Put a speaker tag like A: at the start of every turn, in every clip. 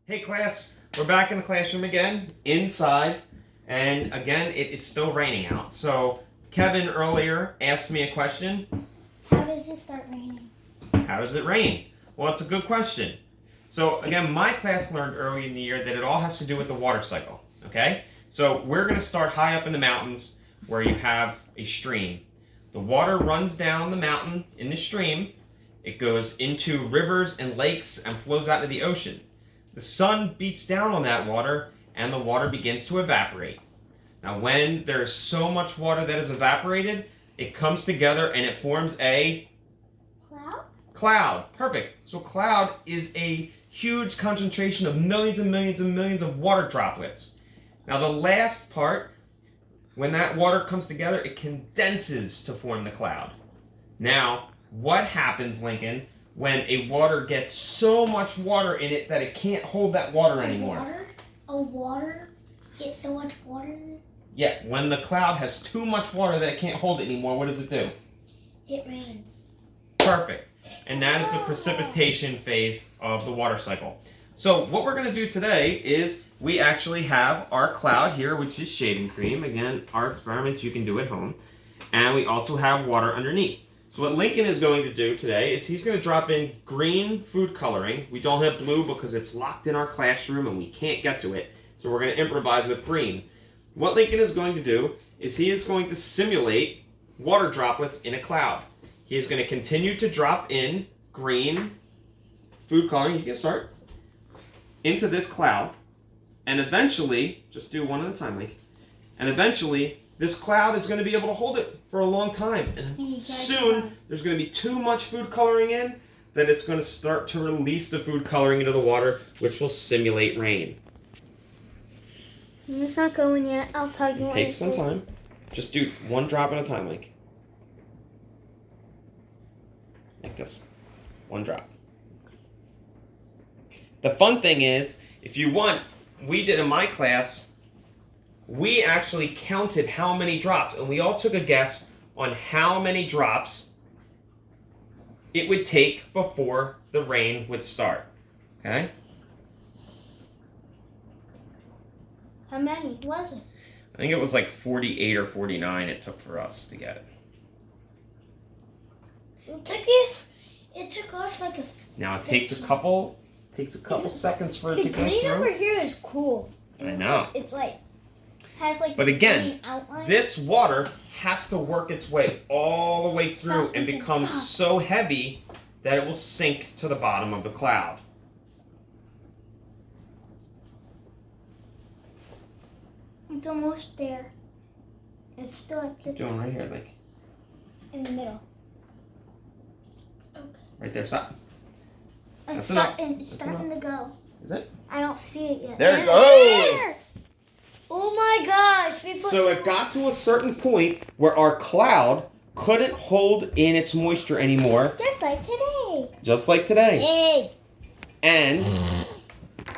A: Hey class, we're back in the classroom again, inside, and again it is still raining out. So Kevin earlier asked me a question.
B: How does it start raining?
A: How does it rain? Well, it's a good question. So again, my class learned early in the year that it all has to do with the water cycle, okay? So we're going to start high up in the mountains where you have a stream. The water runs down the mountain in the stream. It goes into rivers and lakes and flows out into the ocean. The sun beats down on that water and the water begins to evaporate. Now when there's so much water that is evaporated, it comes together and it forms a cloud. Perfect. So cloud is a huge concentration of millions and millions and millions of water droplets. Now the last part, when that water comes together, it condenses to form the cloud. Now, what happens, Lincoln, when a water gets so much water in it that it can't hold that water anymore?
B: A water gets so much water in it?
A: Yeah, when the cloud has too much water that it can't hold it anymore, what does it do?
B: It rains.
A: Perfect. And that is the precipitation phase of the water cycle. So what we're going to do today is we actually have our cloud here, which is shaving cream. Again, our experiments you can do at home. And we also have water underneath. So what Lincoln is going to do today is he's going to drop in green food coloring. We don't have blue because it's locked in our classroom and we can't get to it. So we're going to improvise with green. What Lincoln is going to do is he is going to simulate water droplets in a cloud. He is going to continue to drop in green food coloring, you can start, into this cloud. And eventually, just do one at a time, Link. And eventually, this cloud is going to be able to hold it for a long time. And soon, there's going to be too much food coloring in that it's going to start to release the food coloring into the water, which will simulate rain.
B: It's not going yet. I'll tell you.
A: It takes some time. Just do one drop at a time, Link. Like this. One drop. The fun thing is, if you want, we did in my class, we actually counted how many drops, and we all took a guess on how many drops it would take before the rain would start. Okay?
B: How many was it?
A: I think it was like 48 or 49 it took for us to get it.
B: It took us like a.
A: Now it takes a couple seconds for it to go
B: green
A: through.
B: over here is cool.
A: I know.
B: It's like has like.
A: But
B: the
A: again,
B: green outline.
A: this water has to work its way all the way through
B: Stop,
A: and
B: Lincoln,
A: become
B: stop.
A: so heavy that it will sink to the bottom of the cloud.
B: It's almost there. It's still like
A: Keep doing right here, like
B: in the middle.
A: right there. Stop.
B: It's
A: That's enough.
B: starting. It's
A: That's
B: starting to go.
A: Is it?
B: I don't see it yet.
A: There it goes.
B: There! Oh my gosh! We put
A: So it got to a certain point where our cloud couldn't hold in its moisture anymore,
B: just like today.
A: just like today.
B: Hey.
A: And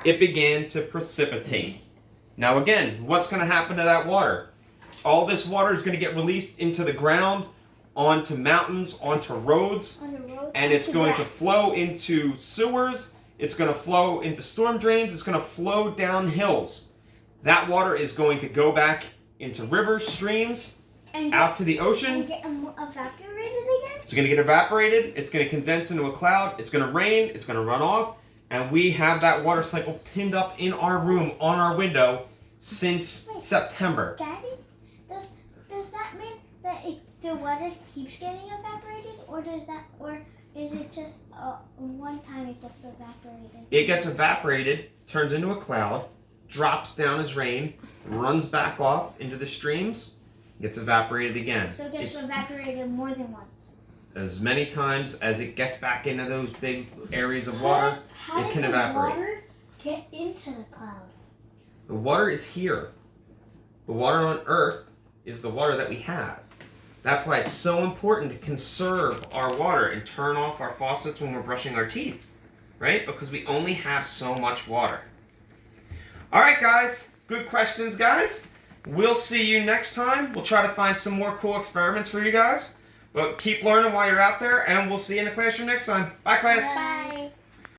A: it began to precipitate. Now again, what's going to happen to that water? All this water is going to get released into the ground, onto mountains, onto roads,
B: On the road.
A: and it's
B: to
A: going to
B: grass.
A: flow into sewers, it's going to flow into storm drains, it's going to flow down hills. That water is going to go back into rivers, streams,
B: and
A: out to the ocean.
B: and get evaporated again.
A: It's going to get evaporated, it's going to condense into a cloud, it's going to rain, it's going to run off, and we have that water cycle pinned up in our room on our window since September.
B: Daddy, does that mean that the water keeps getting evaporated, or is it just one time it gets evaporated?
A: It gets evaporated, turns into a cloud, drops down as rain, runs back off into the streams, gets evaporated again.
B: So it gets
A: It's
B: evaporated more than once.
A: as many times as it gets back into those big areas of water,
B: How
A: it can
B: does
A: evaporate.
B: the water get into the cloud?
A: The water is here. The water on Earth is the water that we have. That's why it's so important to conserve our water and turn off our faucets when we're brushing our teeth, right? Because we only have so much water. All right, guys. Good questions, guys. We'll see you next time. We'll try to find some more cool experiments for you guys. But keep learning while you're out there, and we'll see you in the classroom next time. Bye, class.
B: Bye.